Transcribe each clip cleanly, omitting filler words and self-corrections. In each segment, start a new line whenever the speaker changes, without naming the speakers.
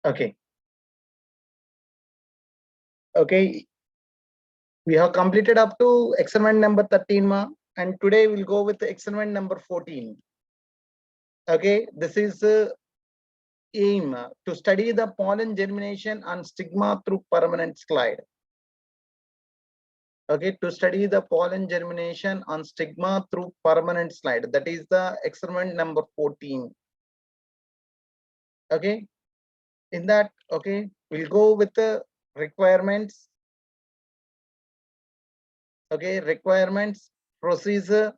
Okay. Okay. We have completed up to experiment number 13, ma, and today we'll go with experiment number 14. Okay. This is aim to study the pollen germination on stigma through permanent slide. Okay, to study the pollen germination on stigma through permanent slide. That is the experiment number 14. Okay, in that, okay, we'll go with the requirements. Okay, requirements, procedure.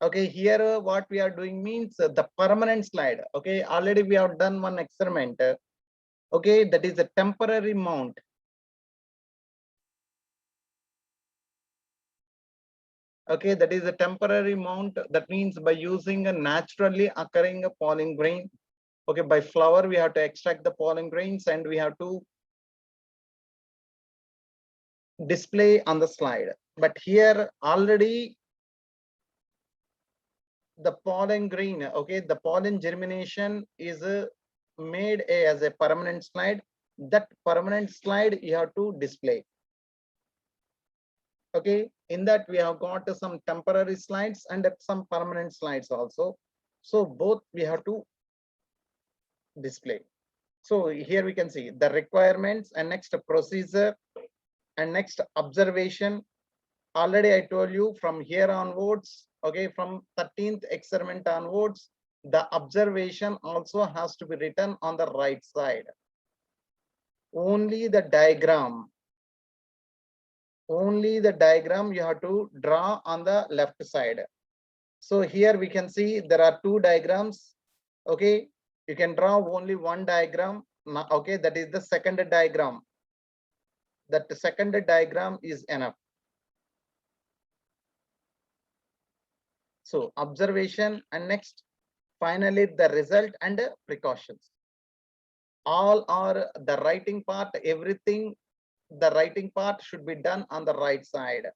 Okay, here what we are doing means the permanent slide. Okay, already we have done one experiment. Okay, that is a temporary mount. Okay, that is a temporary mount. That means by using a naturally occurring pollen grain. Okay, by flower we have to extract the pollen grains and we have to display on the slide. But here already the pollen grain, okay, the pollen germination is made as a permanent slide. That permanent slide you have to display. Okay, in that we have got some temporary slides and some permanent slides also. So both we have to display. So here we can see the requirements and next procedure and next observation. Already I told you from here onwards, okay, from 13th experiment onwards, the observation also has to be written on the right side. Only the diagram you have to draw on the left side. So here we can see there are two diagrams. Okay, you can draw only one diagram. Okay, that is the second diagram. That second diagram is enough. So observation and next finally the result and precautions. All are the writing part, everything, the writing part should be done on the right side.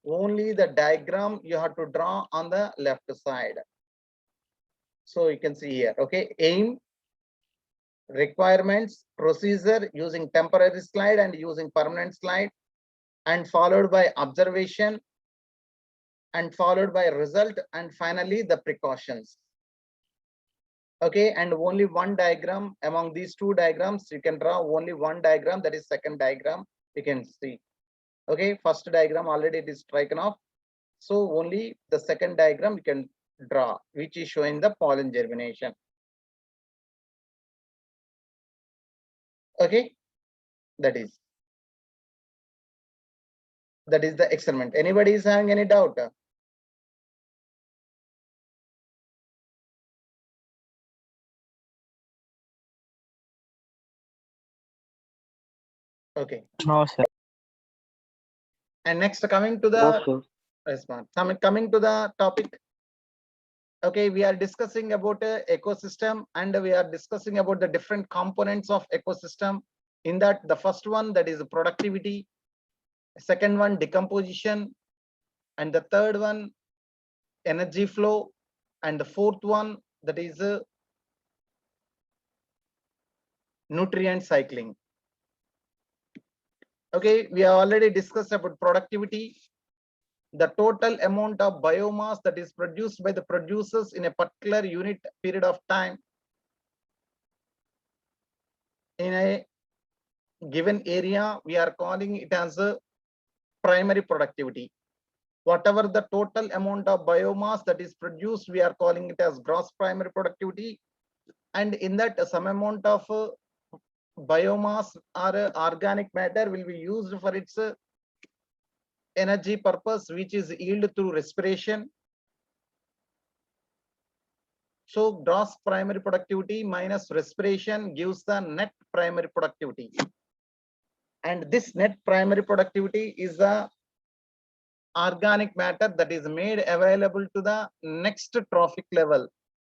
Only the diagram you have to draw on the left side. So you can see here, okay, aim, requirements, procedure using temporary slide and using permanent slide, and followed by observation and followed by result and finally the precautions. Okay, and only one diagram among these two diagrams you can draw only one diagram, that is second diagram you can see. Okay, first diagram already it is taken off, so only the second diagram you can draw, which is showing the pollen germination. Okay, that is the experiment. Anybody is having any doubt? Okay.
No, sir.
And next coming to
No,
the
sir.
response. Coming to the topic. Okay, we are discussing about ecosystem and we are discussing about the different components of ecosystem. In that, the first one that is productivity, second one decomposition, and the third one energy flow, and the fourth one that is nutrient cycling. Okay, we have already discussed about productivity, the total amount of biomass that is produced by the producers in a particular unit period of time in a given area, we are calling it as a primary productivity. Whatever the total amount of biomass that is produced, we are calling it as gross primary productivity. And in that, some amount of biomass or organic matter will be used for its energy purpose, which is yield through respiration. So gross primary productivity minus respiration gives the net primary productivity. And this net primary productivity is the organic matter that is made available to the next trophic level.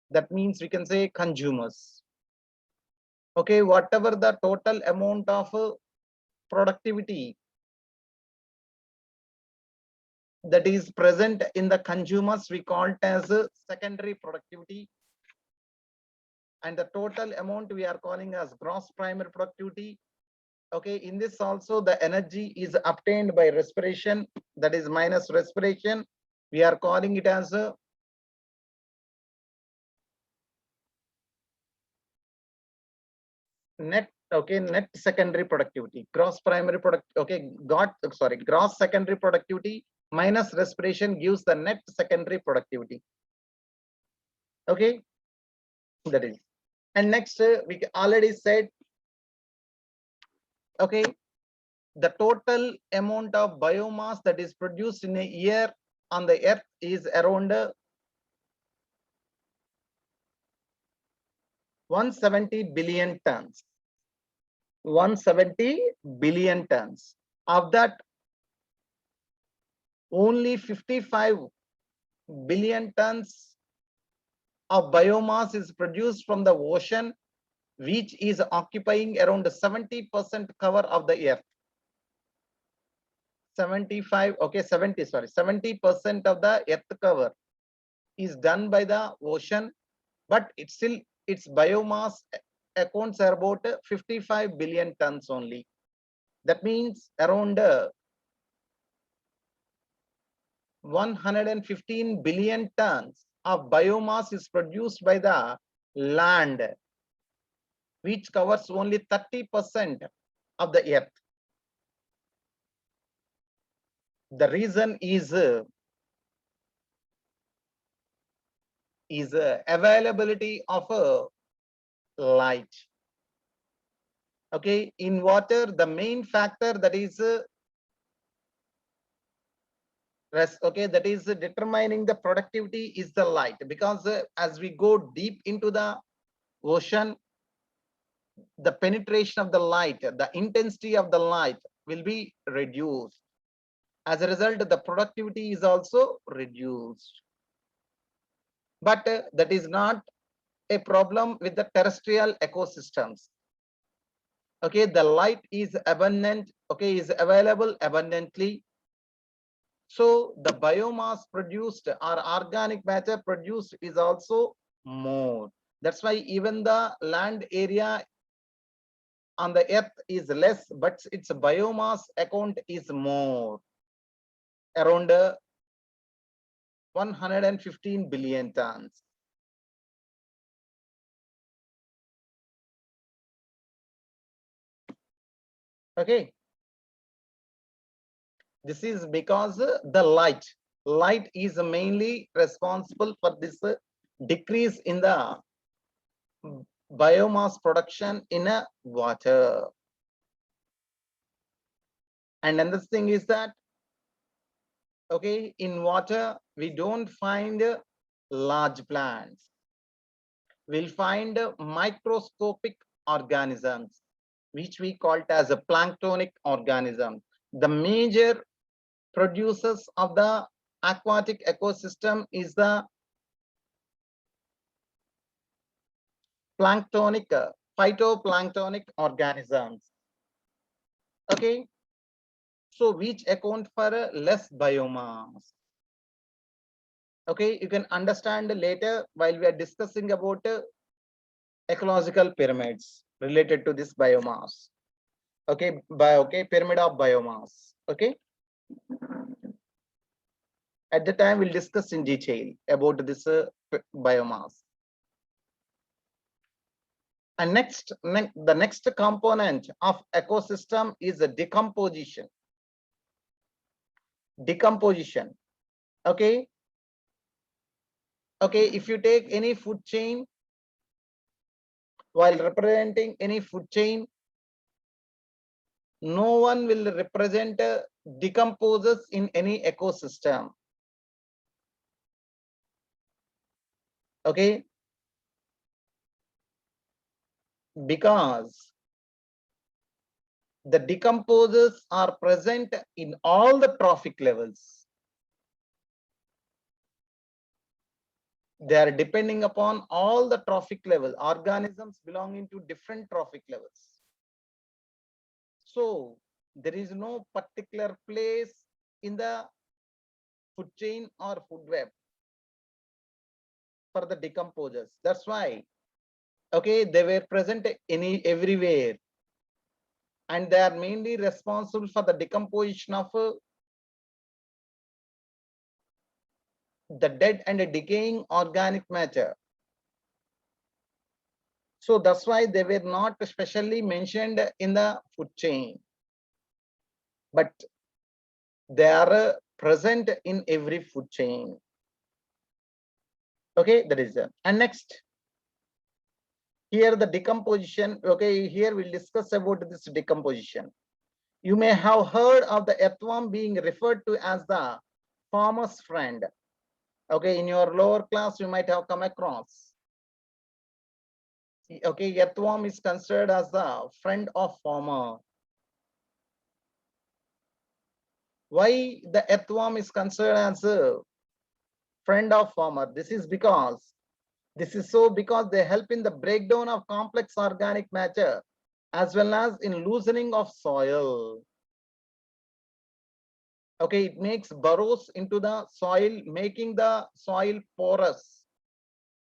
That means we can say consumers. Okay, whatever the total amount of productivity that is present in the consumers, we call it as secondary productivity. and the total amount we are calling as gross primary productivity. Okay, in this also the energy is obtained by respiration, that is minus respiration. We are calling it as a net. Okay, net secondary productivity, gross primary product. Okay, gross secondary productivity minus respiration gives the net secondary productivity. Okay, that is. And next, we already said, okay, the total amount of biomass that is produced in a year on the earth is around 170 billion tons. 170 billion tons. Of that, only 55 billion tons of biomass is produced from the ocean, which is occupying around 70% cover of the earth. 70% of the earth cover is done by the ocean, but it's still its biomass accounts are about 55 billion tons only. That means around 115 billion tons of biomass is produced by the land, which covers only 30% of the earth. The reason is availability of light. Okay, in water, the main factor that is that is determining the productivity is the light, because as we go deep into the ocean, the penetration of the light, the intensity of the light will be reduced. As a result, the productivity is also reduced. But that is not a problem with the terrestrial ecosystems. Okay, the light is abundant, okay, is available abundantly. So the biomass produced or organic matter produced is also more. That's why even the land area on the earth is less, but its biomass account is more, around 115 billion tons. Okay, this is because the light is mainly responsible for this decrease in the biomass production in a water. And another thing is that, okay, in water we don't find large plants. We'll find microscopic organisms, which we call it as a planktonic organism. The major producers of the aquatic ecosystem is the planktonic, phytoplanktonic organisms. Okay, so which account for less biomass. Okay, you can understand later while we are discussing about ecological pyramids related to this biomass. Okay, pyramid of biomass. Okay, at the time we'll discuss in detail about this biomass. And the next component of ecosystem is the decomposition. Okay, if you take any food chain, while representing any food chain, no one will represent decomposes in any ecosystem. Okay, because the decomposers are present in all the trophic levels. They are depending upon all the trophic level organisms belonging to different trophic levels. So there is no particular place in the food chain or food web for the decomposers. That's why Okay, they were present everywhere, and they are mainly responsible for the decomposition of the dead and decaying organic matter. So that's why they were not specially mentioned in the food chain, but they are present in every food chain. Okay, that is it. And next, here the decomposition. Okay, here we'll discuss about this decomposition. You may have heard of the earthworm being referred to as the farmer's friend. Okay, in your lower class, you might have come across. Okay, earthworm is considered as the friend of farmer. Why the earthworm is considered as a friend of farmer? This is because they help in the breakdown of complex organic matter as well as in loosening of soil. Okay, it makes burrows into the soil, making the soil porous.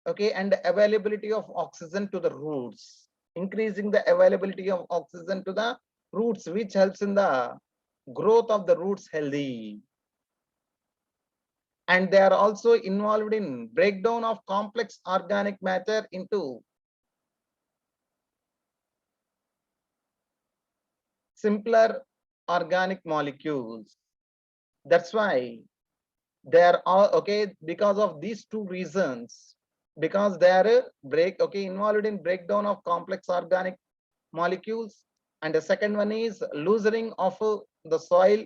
Okay, and availability of oxygen to the roots, increasing the availability of oxygen to the roots, which helps in the growth of the roots healthy. And they are also involved in breakdown of complex organic matter into simpler organic molecules. That's why they are all okay because of these two reasons, because they are involved in breakdown of complex organic molecules, and the second one is loosening of the soil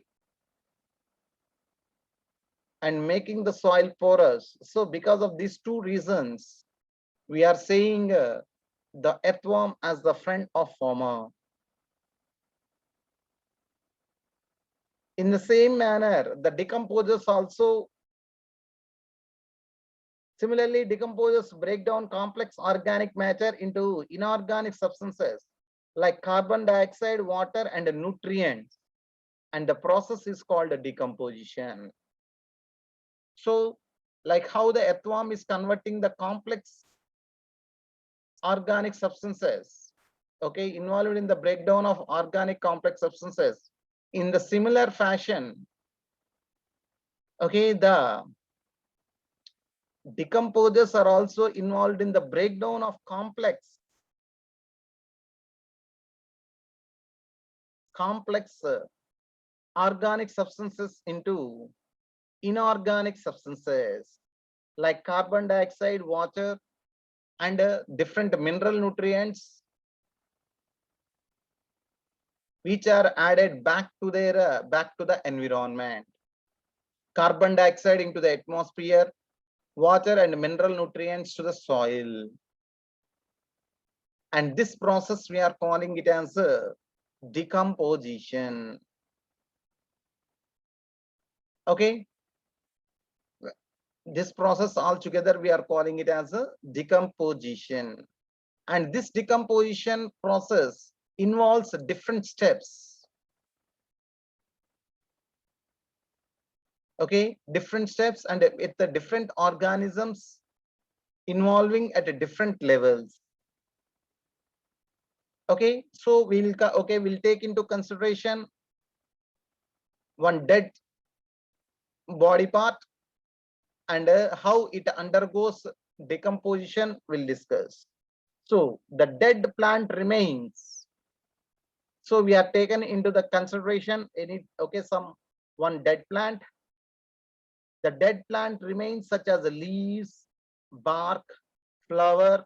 and making the soil porous. So because of these two reasons, we are saying the earthworm as the friend of farmer. In the same manner, the decomposers also similarly decomposers break down complex organic matter into inorganic substances like carbon dioxide, water, and nutrients, and the process is called decomposition. So, like how the earthworm is converting the complex organic substances, okay, involved in the breakdown of organic complex substances. In the similar fashion, okay, the decomposers are also involved in the breakdown of complex organic substances into inorganic substances like carbon dioxide, water, and different mineral nutrients which are added back to the environment. Carbon dioxide into the atmosphere, water and mineral nutrients to the soil. And this process we are calling it as decomposition. Okay, this process altogether we are calling it as a decomposition, and this decomposition process involves different steps. Okay, different steps, and with the different organisms involving at a different levels. Okay, so we'll take into consideration one dead body part, and how it undergoes decomposition we'll discuss. So the dead plant remains. So we are taken into the consideration some one dead plant. The dead plant remains such as the leaves, bark, flower,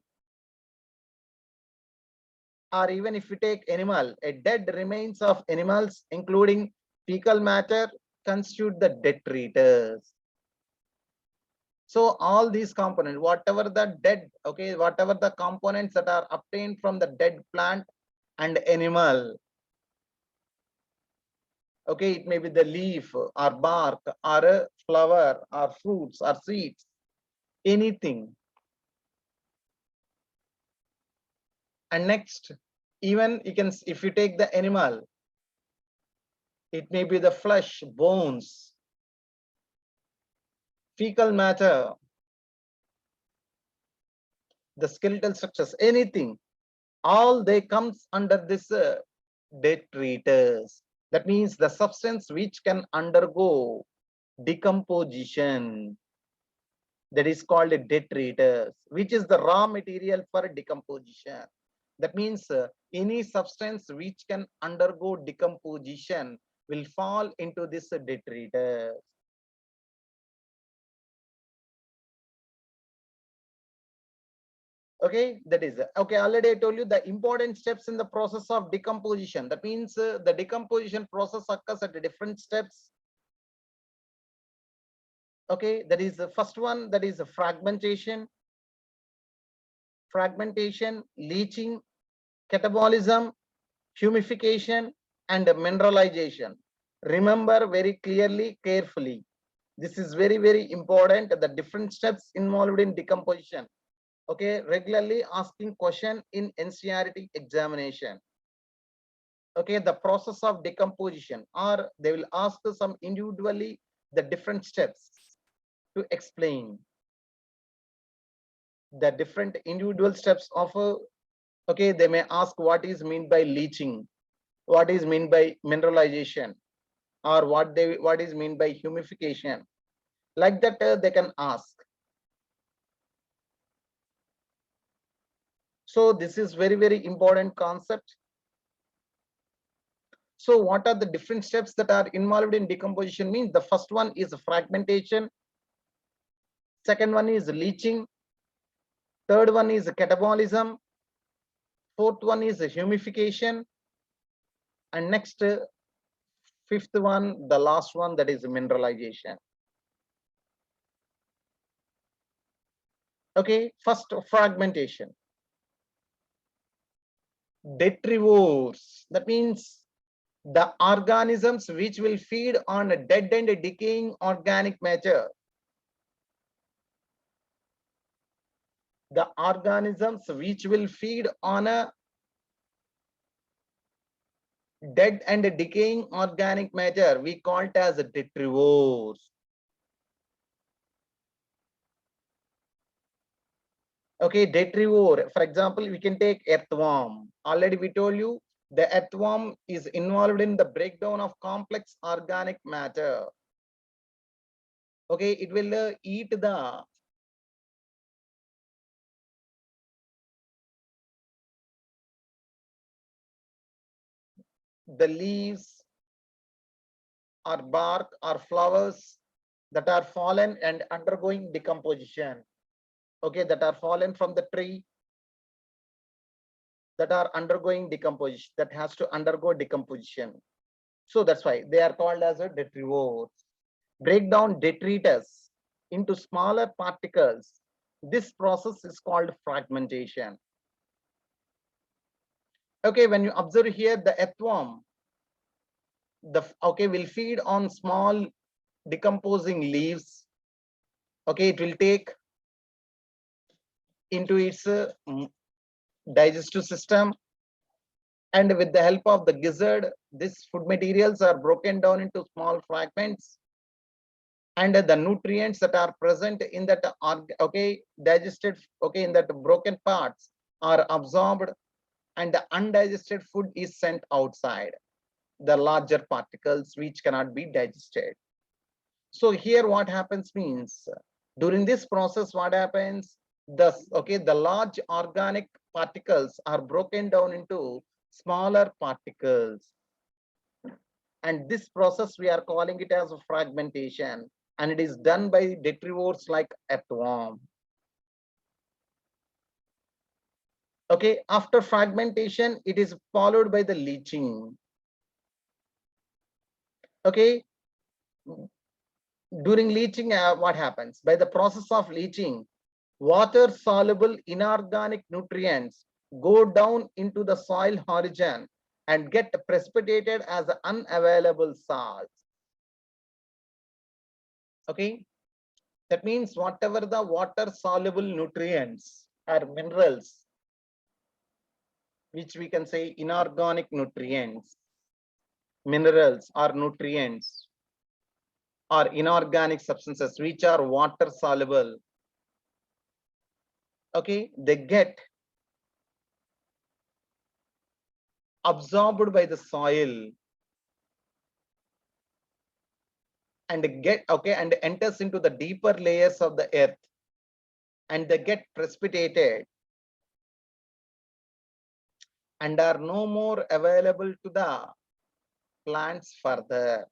or even if we take animal, a dead remains of animals including fecal matter constitute the detritus. So all these components, whatever the components that are obtained from the dead plant and animal, okay, it may be the leaf or bark or a flower or fruits or seeds, anything. And next, even if you take the animal, it may be the flesh, bones, fecal matter, the skeletal structures, anything, all they comes under this detritus. That means the substance which can undergo decomposition, that is called a detritus, which is the raw material for decomposition. That means any substance which can undergo decomposition will fall into this detritus. Okay, that is okay. Already I told you the important steps in the process of decomposition. That means the decomposition process occurs at different steps. Okay, that is the first one, that is fragmentation, leaching, catabolism, humification, and mineralization. Remember very clearly, carefully. This is very, very important. The different steps involved in decomposition. Okay, regularly asking question in NCERT examination. Okay, the process of decomposition, or they will ask some individually the different steps to explain the different individual steps of okay, they may ask what is mean by leaching, what is mean by mineralization, or what is mean by humification. Like that they can ask. So this is very, very important concept. So what are the different steps that are involved in decomposition? Means the first one is fragmentation, second one is leaching, third one is catabolism, fourth one is humification, and next fifth one, the last one, that is mineralization. Okay, first fragmentation. Detrivores, that means the organisms which will feed on a dead and decaying organic matter. The organisms which will feed on a dead and decaying organic matter, we call it as detrivores. Okay, detrivore, for example, we can take earthworm. Already we told you the earthworm is involved in the breakdown of complex organic matter. Okay, it will eat the leaves or bark or flowers that are fallen and undergoing decomposition. Okay, that are fallen from the tree, that are undergoing decomposition, that has to undergo decomposition. So that's why they are called as a detrivores. Break down detritus into smaller particles. This process is called fragmentation. Okay, when you observe here, the earthworm, okay, will feed on small decomposing leaves. Okay, it will take into its digestive system, and with the help of the gizzard, these food materials are broken down into small fragments, and the nutrients that are present in that okay, digested, okay, in that broken parts are absorbed, and the undigested food is sent outside, the larger particles which cannot be digested. So here what happens means, during this process what happens, the large organic particles are broken down into smaller particles, and this process we are calling it as fragmentation, and it is done by detrivores like earthworm. Okay, after fragmentation it is followed by the leaching. Okay, during leaching what happens, by the process of leaching, water soluble inorganic nutrients go down into the soil horizon and get precipitated as unavailable salts. Okay, that means whatever the water soluble nutrients or minerals, which we can say inorganic nutrients, minerals or nutrients or inorganic substances which are water soluble, okay, they get absorbed by the soil and and enters into the deeper layers of the earth, and they get precipitated and are no more available to the plants further.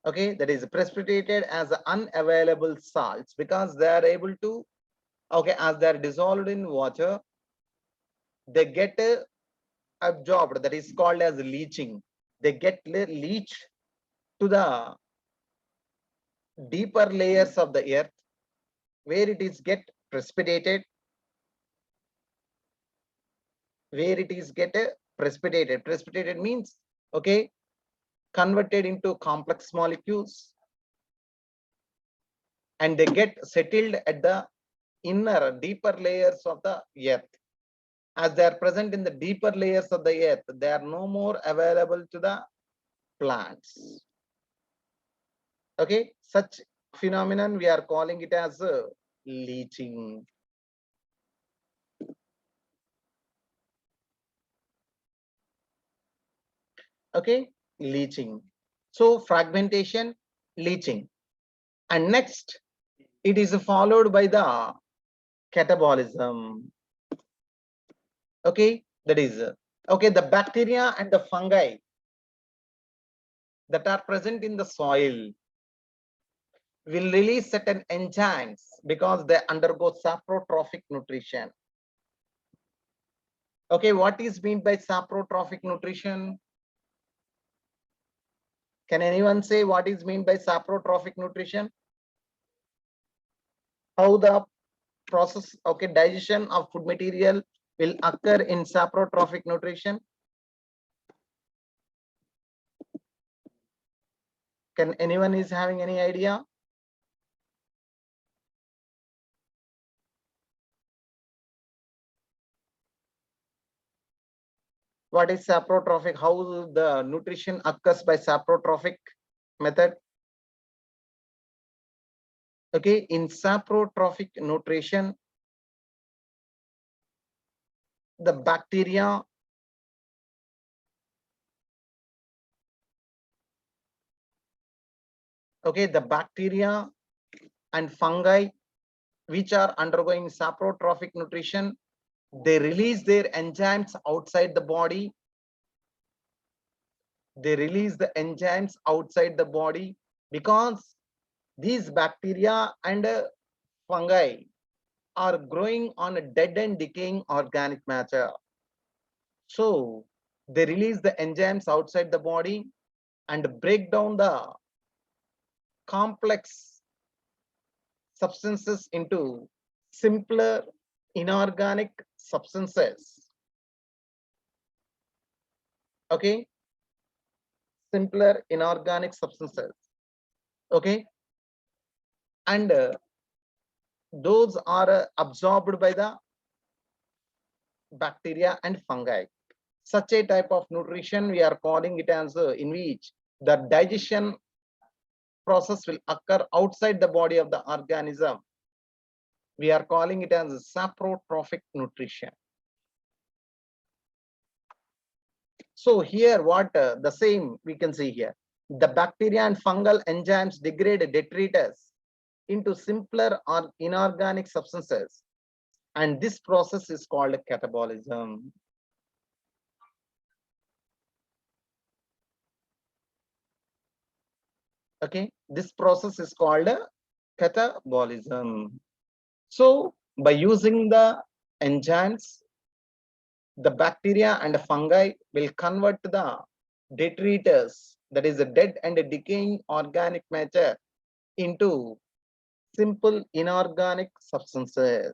Okay, that is precipitated as unavailable salts because they are able to, okay, as they are dissolved in water, they get absorbed, that is called as leaching. They get leached to the deeper layers of the earth where it is get precipitated, where it is get precipitated. Precipitated means, okay, converted into complex molecules, and they get settled at the inner deeper layers of the earth. As they are present in the deeper layers of the earth, they are no more available to the plants. Okay, such phenomenon we are calling it as leaching. Okay, leaching. So fragmentation, leaching, and next it is followed by the catabolism. Okay, that is okay, the bacteria and the fungi that are present in the soil will release certain enzymes because they undergo saprotrophic nutrition. Okay, what is meant by saprotrophic nutrition? Can anyone say what is meant by saprotrophic nutrition? How the process, okay, digestion of food material will occur in saprotrophic nutrition? Can anyone is having any idea? What is saprotrophic? How the nutrition occurs by saprotrophic method? Okay, in saprotrophic nutrition, the bacteria, okay, the bacteria and fungi which are undergoing saprotrophic nutrition, they release their enzymes outside the body. They release the enzymes outside the body because these bacteria and fungi are growing on a dead and decaying organic matter. So they release the enzymes outside the body and break down the complex substances into simpler inorganic substances. Okay, simpler inorganic substances. Okay, and those are absorbed by the bacteria and fungi. Such a type of nutrition we are calling it as in which the digestion process will occur outside the body of the organism. We are calling it as saprotrophic nutrition. So here what the same we can see here. The bacteria and fungal enzymes degrade detritus into simpler or inorganic substances, and this process is called catabolism. Okay, this process is called catabolism. So by using the enzymes, the bacteria and fungi will convert the detritus, that is a dead and a decaying organic matter, into simple inorganic substances.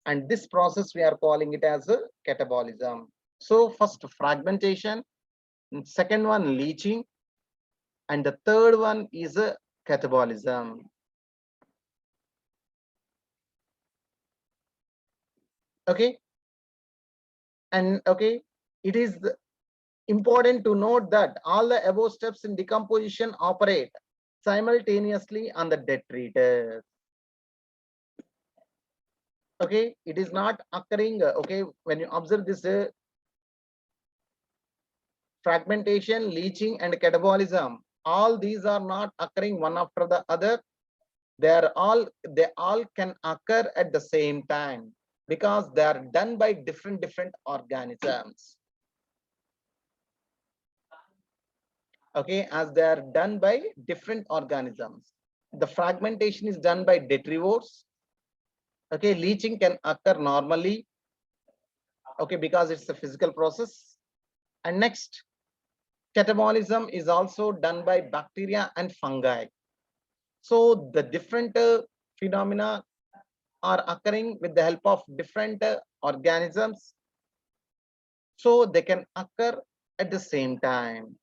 And this process we are calling it as a catabolism. So first fragmentation, second one leaching, and the third one is a catabolism. Okay, and okay, it is important to note that all the above steps in decomposition operate simultaneously on the detritus. Okay, it is not occurring. Okay, when you observe this fragmentation, leaching, and catabolism, all these are not occurring one after the other. They all can occur at the same time because they are done by different organisms. Okay, as they are done by different organisms. The fragmentation is done by detrivores. Okay, leaching can occur normally. Okay, because it's a physical process. And next, catabolism is also done by bacteria and fungi. So the different phenomena are occurring with the help of different organisms. So they can occur at the same time.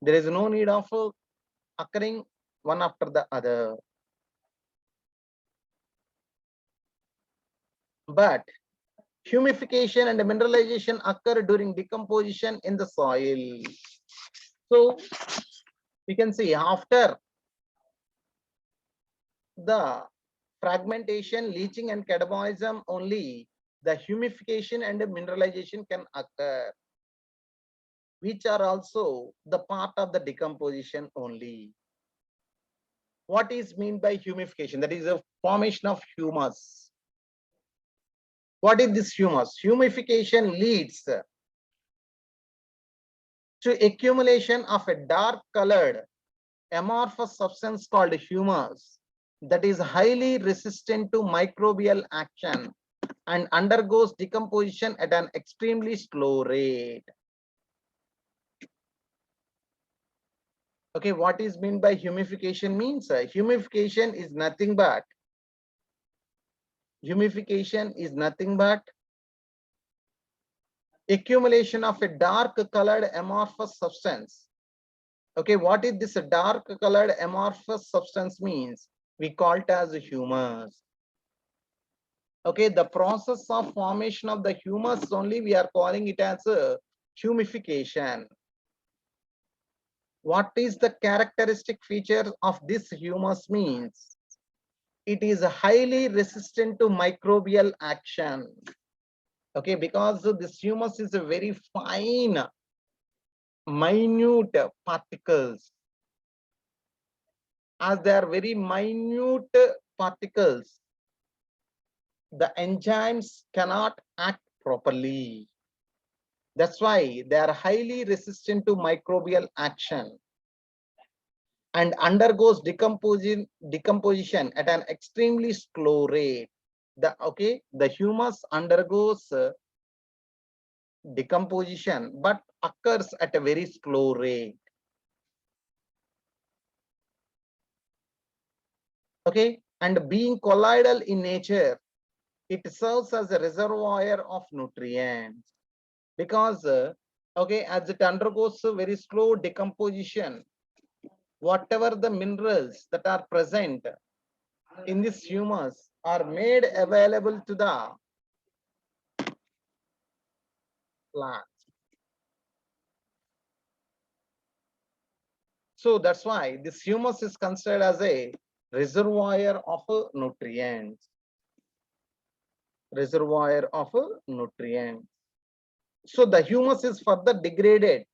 There is no need of occurring one after the other. But humification and mineralization occur during decomposition in the soil. So we can see after the fragmentation, leaching, and catabolism only, the humification and the mineralization can occur, which are also the part of the decomposition only. What is mean by humification? That is a formation of humus. What is this humus? Humification leads to accumulation of a dark colored amorphous substance called humus that is highly resistant to microbial action and undergoes decomposition at an extremely slow rate. Okay, what is meant by humification means? Humification is nothing but accumulation of a dark colored amorphous substance. Okay, what is this dark colored amorphous substance means? We call it as humus. Okay, the process of formation of the humus only we are calling it as a humification. What is the characteristic feature of this humus means? It is highly resistant to microbial action. Okay, because this humus is a very fine, minute particles. As they are very minute particles, the enzymes cannot act properly. That's why they are highly resistant to microbial action and undergoes decomposition at an extremely slow rate. The humus undergoes decomposition but occurs at a very slow rate. Okay, and being colloidal in nature, it serves as a reservoir of nutrients because okay, as it undergoes a very slow decomposition, whatever the minerals that are present in this humus are made available to the plant. So that's why this humus is considered as a reservoir of nutrients. Reservoir of nutrients. So the humus is further degraded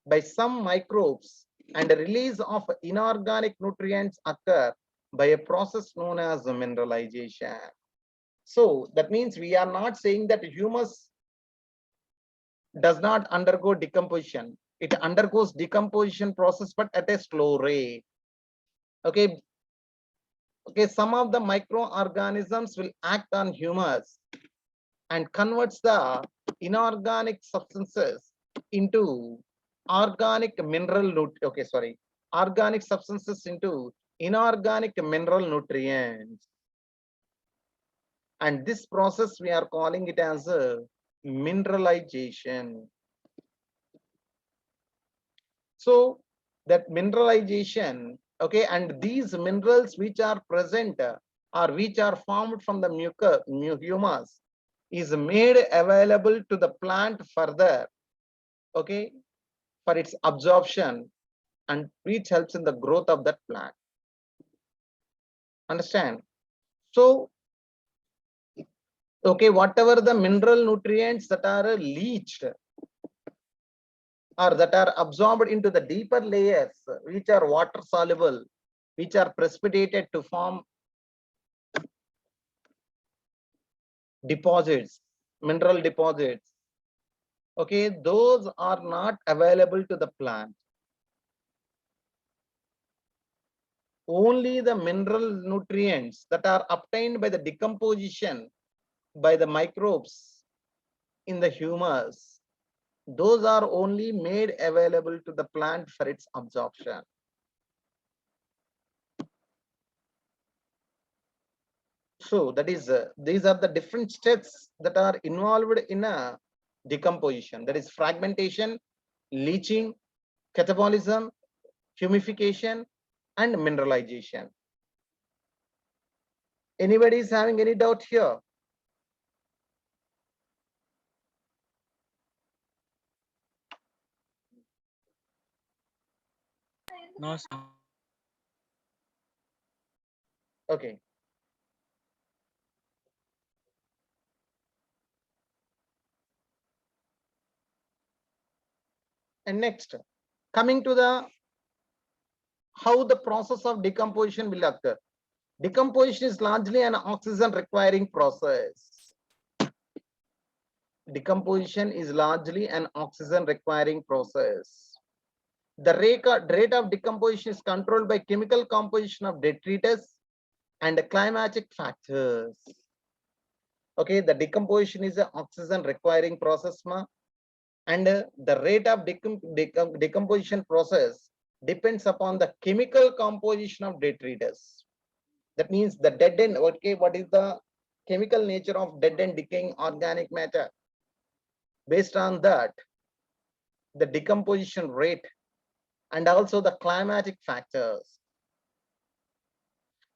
by some microbes and the release of inorganic nutrients occur by a process known as mineralization. So that means we are not saying that humus does not undergo decomposition. It undergoes decomposition process but at a slow rate. Okay, some of the microorganisms will act on humus and converts the inorganic substances into organic substances into inorganic mineral nutrients. And this process we are calling it as a mineralization. So that mineralization, okay, and these minerals which are present or which are formed from the humus is made available to the plant further, okay, for its absorption, and which helps in the growth of that plant. Understand? So Okay, whatever the mineral nutrients that are leached or that are absorbed into the deeper layers, which are water soluble, which are precipitated to form deposits, mineral deposits. Okay, those are not available to the plant. Only the mineral nutrients that are obtained by the decomposition by the microbes in the humus, those are only made available to the plant for its absorption. So that is, these are the different steps that are involved in a decomposition. That is fragmentation, leaching, catabolism, humification, and mineralization. Anybody is having any doubt here?
No, sir.
Okay. And next, coming to the how the process of decomposition will occur. Decomposition is largely an oxygen requiring process. Decomposition is largely an oxygen requiring process. The rate of decomposition is controlled by chemical composition of detritus and climatic factors. Okay, the decomposition is an oxygen requiring process, and the rate of decomposition process depends upon the chemical composition of detritus. That means the dead end. Okay, what is the chemical nature of dead and decaying organic matter? Based on that, the decomposition rate and also the climatic factors.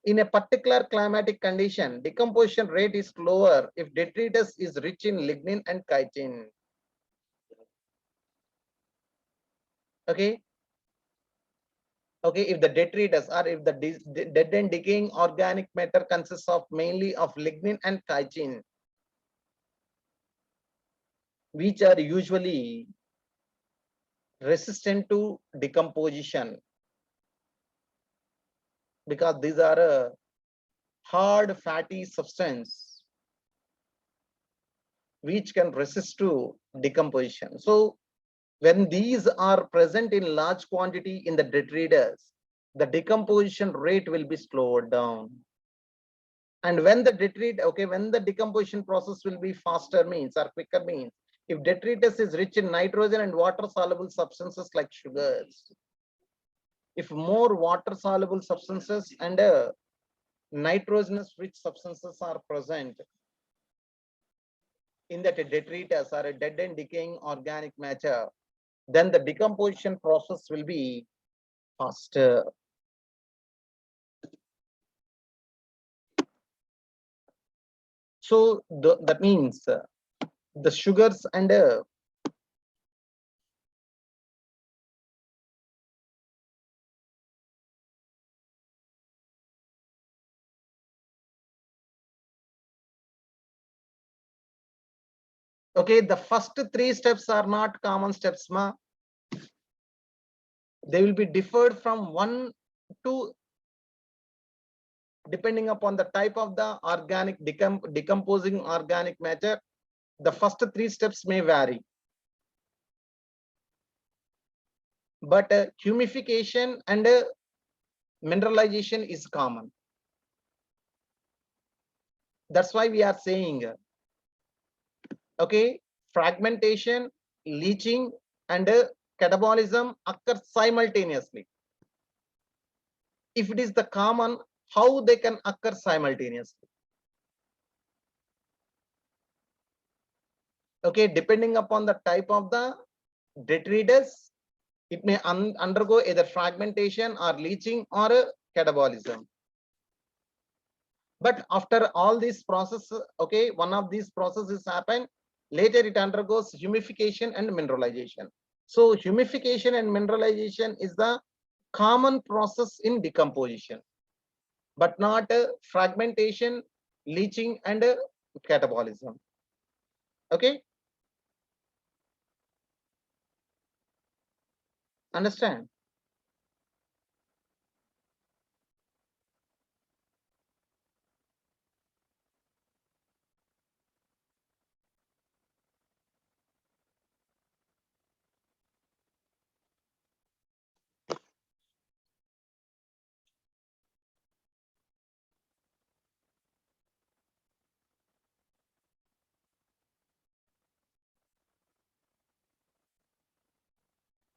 In a particular climatic condition, decomposition rate is lower if detritus is rich in lignin and chitin. Okay. Okay, if the detritus or if the dead and decaying organic matter consists of mainly of lignin and chitin, which are usually resistant to decomposition, because these are a hard fatty substance which can resist to decomposition. So when these are present in large quantity in the detritus, the decomposition rate will be slowed down. And when the when the decomposition process will be faster means or quicker means, if detritus is rich in nitrogen and water soluble substances like sugars, if more water soluble substances and nitrogenous rich substances are present in that detritus or a dead and decaying organic matter, then the decomposition process will be faster. So that means the sugars and okay, the first three steps are not common steps, they will be differed from one to depending upon the type of the organic decomposing organic matter. The first three steps may vary, but humification and mineralization is common. That's why we are saying okay, fragmentation, leaching, and catabolism occur simultaneously. If it is the common, how they can occur simultaneously? Okay, depending upon the type of the detritus, it may undergo either fragmentation or leaching or catabolism. But after all these processes, okay, one of these processes happen, later it undergoes humification and mineralization. So humification and mineralization is the common process in decomposition, but not fragmentation, leaching, and catabolism. Okay, understand?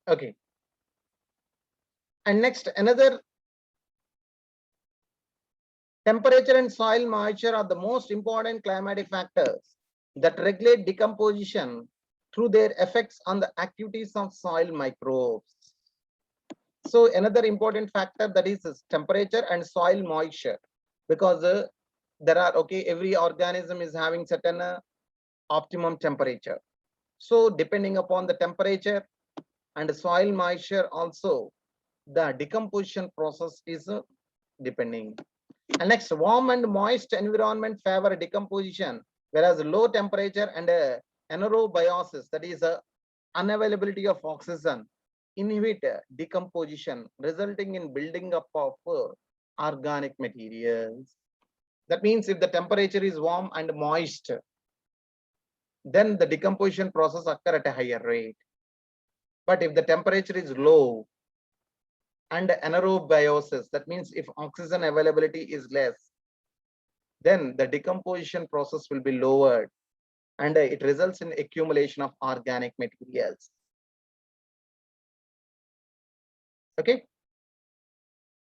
Okay, and next, another, temperature and soil moisture are the most important climatic factors that regulate decomposition through their effects on the activities of soil microbes. So another important factor, that is temperature and soil moisture, because there are, okay, every organism is having certain optimum temperature. So depending upon the temperature and soil moisture also, the decomposition process is depending. And next, warm and moist environment favor decomposition, whereas low temperature and anaerobiosis, that is unavailability of oxygen, inhibit decomposition, resulting in building up of organic materials. That means if the temperature is warm and moist, then the decomposition process occur at a higher rate. But if the temperature is low and anaerobiosis, that means if oxygen availability is less, then the decomposition process will be lowered and it results in accumulation of organic materials. Okay.